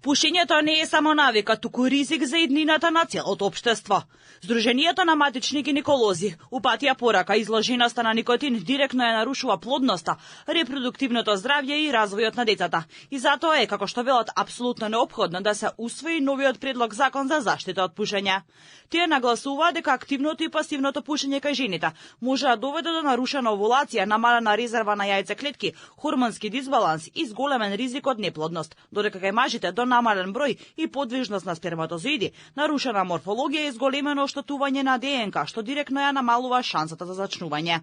Пушењето не е само навика, туку ризик за иднината на целото општество. Сдруженијето на матични гинеколози упатија порака изложеноста на никотин директно ја нарушува плодноста, репродуктивното здравје и развојот на децата. И затоа е, како што велат, апсолутно неопходно да се усвои новиот предлог закон за заштита од пушење. Тие нагласуваат дека активното и пасивното пушење кај жените може да доведе до нарушена овулација, намалена резерва на јајцеклетки, хормонски дисбаланс и зголемен ризик од неплодност, додека кај мажите до намален број и подвижност на сперматозоиди, нарушена морфологија и зголемено оштетување на ДНК, што директно ја намалува шансата за зачнување.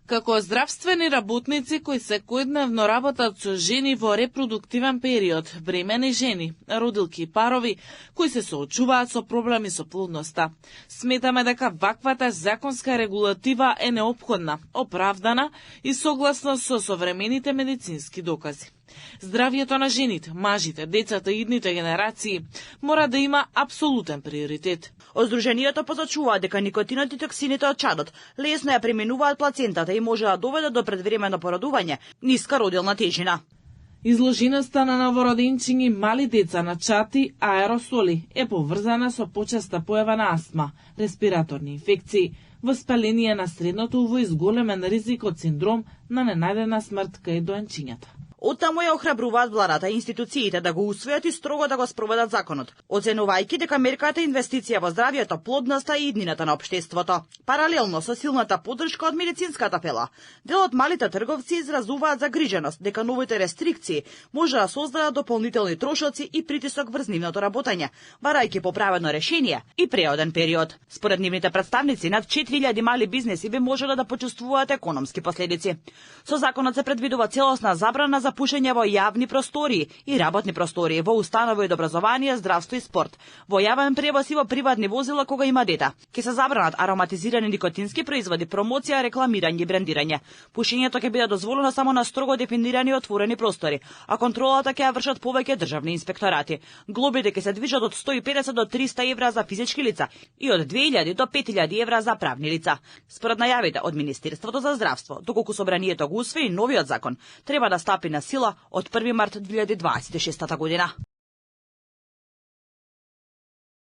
Како здравствени работници кои секојдневно работат со жени во репродуктивен период, бремени жени, родилки и парови кои се соочуваат со проблеми со плодноста, сметаме дека ваквата законска регулатива е неопходна, оправдана и согласно со современите медицински докази. Здравјето на жените, мажите, децата и идните генерации мора да има апсолутен приоритет. Сдруженијето позачува дека никотинот и токсините од чадот лесно ја преминуваат плацентата и може да доведат до предвремено породување, ниска родилна тежина. Изложеноста на новороденчињи мали деца на чати, аеросоли е поврзана со почеста појава на астма, респираторни инфекции, воспаление на средното уво и зголемен ризик од синдром на ненајдена смрт кај доенчињата. Оттаму ја охрабруваат владата и институциите да го усвојат и строго да го спроведат законот, оценувајќи дека мерката инвестиција во здравјето, плодноста и иднината на општеството. Паралелно со силната поддршка од медицинската пела, дел од малите трговци изразуваат загриженост дека новите рестрикции може да создадат дополнителни трошоци и притисок врз нивното работење, барајќи поправено решение и преоден период. Според нивните представници, над 4000 мали бизнеси би можело да почувствуваат економски последици. Со законот се предвидува целосна забрана за пушење во јавни простории и работни простории, во установи од образование, здравство и спорт, во јавен превоз и во приватни возила кога има дете. Ке се забранат ароматизирани никотински производи, промоција, рекламирање и брендирање. Пушењето ќе биде дозволено само на строго дефинирани отворени простори, а контролата ќе ја вршат повеќе државни инспекторати. Глобите ќе се движат од 150 до 300 евра за физички лица и од 2000 до 5000 евра за правни лица. Според најавите од Министерството за здравство, доколку собранието го усвои новиот закон, треба да стапи на сила од 1 март 2026 година.